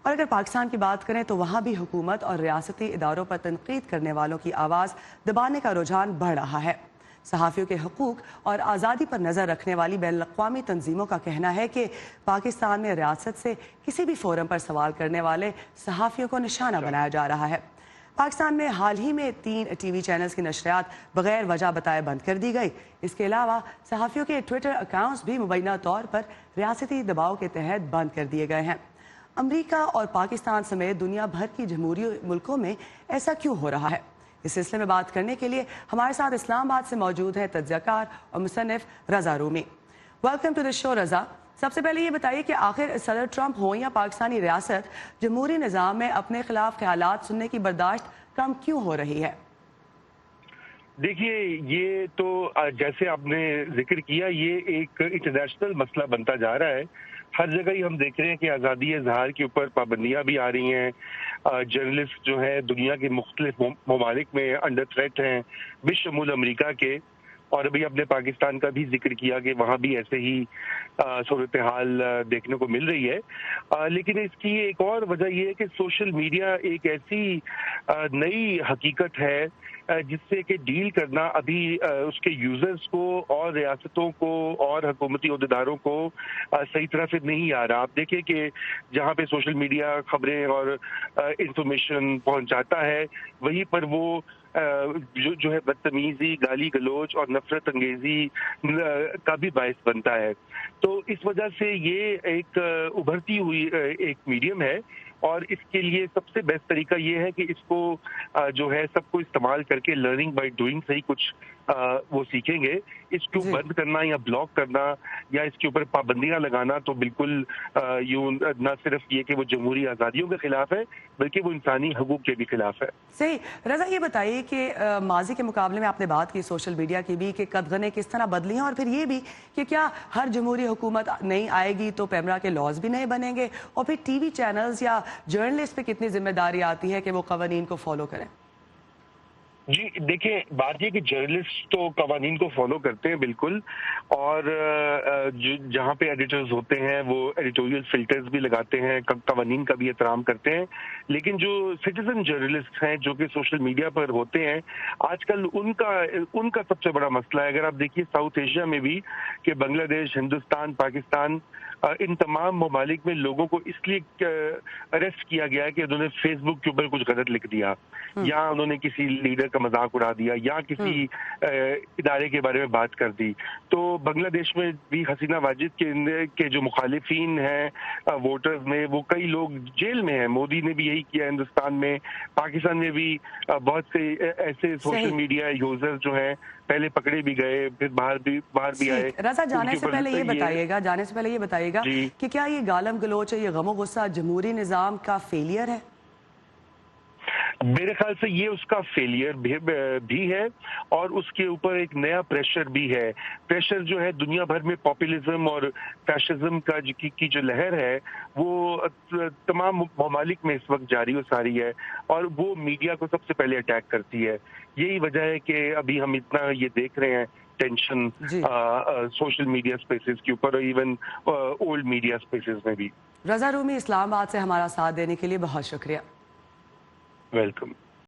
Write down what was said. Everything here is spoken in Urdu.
اور اگر پاکستان کی بات کریں تو وہاں بھی حکومت اور ریاستی اداروں پر تنقید کرنے والوں کی آواز دبانے کا رجحان بڑھ رہا ہے۔ صحافیوں کے حقوق اور آزادی پر نظر رکھنے والی بین الاقوامی تنظیموں کا کہنا ہے کہ پاکستان میں ریاست سے کسی بھی فورم پر سوال کرنے والے صحافیوں کو نشانہ بنایا جا رہا ہے۔ پاکستان میں حال ہی میں 3 ٹی وی چینلز کی نشریات بغیر وجہ بتائے بند کر دی گئی۔ اس کے علاوہ صحافیوں کے ٹویٹر اکاؤنٹس بھی مبینہ طور پر ریاستی دباؤ کے تحت بند کر دیے گئے ہیں۔ امریکہ اور پاکستان سمیت دنیا بھر کی جمہوری ملکوں میں ایسا کیوں ہو رہا ہے؟ اس سلسلے میں بات کرنے کے لیے ہمارے ساتھ اسلام آباد سے موجود ہے تجزیہ کار اور مصنف رضا رومی۔ ویلکم ٹو دی شو رضا۔ سب سے پہلے یہ بتائیے کہ آخر صدر ٹرمپ ہوں یا پاکستانی ریاست، جمہوری نظام میں اپنے خلاف خیالات سننے کی برداشت کم کیوں ہو رہی ہے؟ دیکھیے، یہ تو جیسے آپ نے ذکر کیا، یہ ایک انٹرنیشنل مسئلہ بنتا جا رہا ہے۔ ہر جگہ ہی ہم دیکھ رہے ہیں کہ آزادی اظہار کے اوپر پابندیاں بھی آ رہی ہیں۔ جرنلسٹ جو ہیں دنیا کے مختلف ممالک میں انڈر تھریٹ ہیں، بشمول امریکہ کے، اور ابھی اپنے پاکستان کا بھی ذکر کیا کہ وہاں بھی ایسے ہی صورتحال دیکھنے کو مل رہی ہے۔ لیکن اس کی ایک اور وجہ یہ ہے کہ سوشل میڈیا ایک ایسی نئی حقیقت ہے جس سے کہ ڈیل کرنا ابھی اس کے یوزرز کو اور ریاستوں کو اور حکومتی عہدیداروں کو صحیح طرح سے نہیں آ رہا۔ آپ دیکھیں کہ جہاں پہ سوشل میڈیا خبریں اور انفارمیشن پہنچاتا ہے، وہیں پر وہ جو ہے بدتمیزی، گالی گلوچ اور نفرت انگیزی کا بھی باعث بنتا ہے۔ تو اس وجہ سے یہ ایک ابھرتی ہوئی ایک میڈیم ہے، اور اس کے لیے سب سے بیسٹ طریقہ یہ ہے کہ اس کو جو ہے سب کو استعمال کر کے لرننگ بائی ڈوئنگ سے ہی کچھ وہ سیکھیں گے۔ اس کو بند کرنا یا بلاک کرنا یا اس کے اوپر پابندیاں لگانا تو بالکل یوں نہ صرف یہ کہ وہ جمہوری آزادیوں کے خلاف ہے، بلکہ وہ انسانی حقوق کے بھی خلاف ہے۔ صحیح۔ رضا، یہ بتائیے کہ ماضی کے مقابلے میں آپ نے بات کی سوشل میڈیا کی بھی کہ قدغنیں کس طرح بدلی ہیں، اور پھر یہ بھی کہ کیا ہر جمہوری حکومت نہیں آئے گی تو پیمرا کے لاز بھی نہیں بنیں گے، اور پھر ٹی وی چینلز یا جرنلسٹ پہ کتنی ذمہ داری آتی ہے کہ وہ قوانین کو فالو کریں؟ جی دیکھیں، بات یہ کہ جرنلسٹ تو قوانین کو فالو کرتے ہیں بالکل، اور جہاں پہ ایڈیٹرز ہوتے ہیں وہ ایڈیٹوریل فلٹرز بھی لگاتے ہیں، قوانین کا بھی احترام کرتے ہیں۔ لیکن جو سٹیزن جرنلسٹ ہیں جو کہ سوشل میڈیا پر ہوتے ہیں، آج کل ان کا سب سے بڑا مسئلہ ہے۔ اگر آپ دیکھیے ساؤتھ ایشیا میں بھی کہ بنگلہ دیش، ہندوستان، پاکستان، ان تمام ممالک میں لوگوں کو اس لیے اریسٹ کیا گیا ہے کہ انہوں نے فیس بک کے اوپر کچھ غلط لکھ دیا، یا انہوں نے کسی لیڈر کا مذاق اڑا دیا، یا کسی ادارے کے بارے میں بات کر دی۔ تو بنگلہ دیش میں بھی حسینہ واجد کے جو مخالفین ہیں ووٹرز میں، وہ کئی لوگ جیل میں ہیں۔ مودی نے بھی یہی کیا ہندوستان میں، پاکستان میں بھی بہت سے ایسے سوشل میڈیا یوزر جو ہیں پہلے پکڑے بھی گئے، پھر باہر بھی آئے۔ رضا، جانے سے پہلے یہ بتائیے گا کہ کیا یہ گالم گلوچ ہے، یہ غم و غصہ جمہوری نظام کا فیلئر ہے؟ میرے خیال سے یہ اس کا فیلئر بھی ہے، اور اس کے اوپر ایک نیا پریشر بھی ہے۔ پریشر جو ہے دنیا بھر میں پاپولزم اور فیشزم کی جو لہر ہے وہ تمام ممالک میں اس وقت جاری و ساری ہے، اور وہ میڈیا کو سب سے پہلے اٹیک کرتی ہے۔ یہی وجہ ہے کہ ابھی ہم اتنا یہ دیکھ رہے ہیں ٹینشن سوشل میڈیا اسپیسز کے اوپر، اور ایون اولڈ میڈیا اسپیسز میں بھی۔ رضا رومی، اسلام آباد سے ہمارا ساتھ دینے کے لیے بہت شکریہ۔ ویلکم۔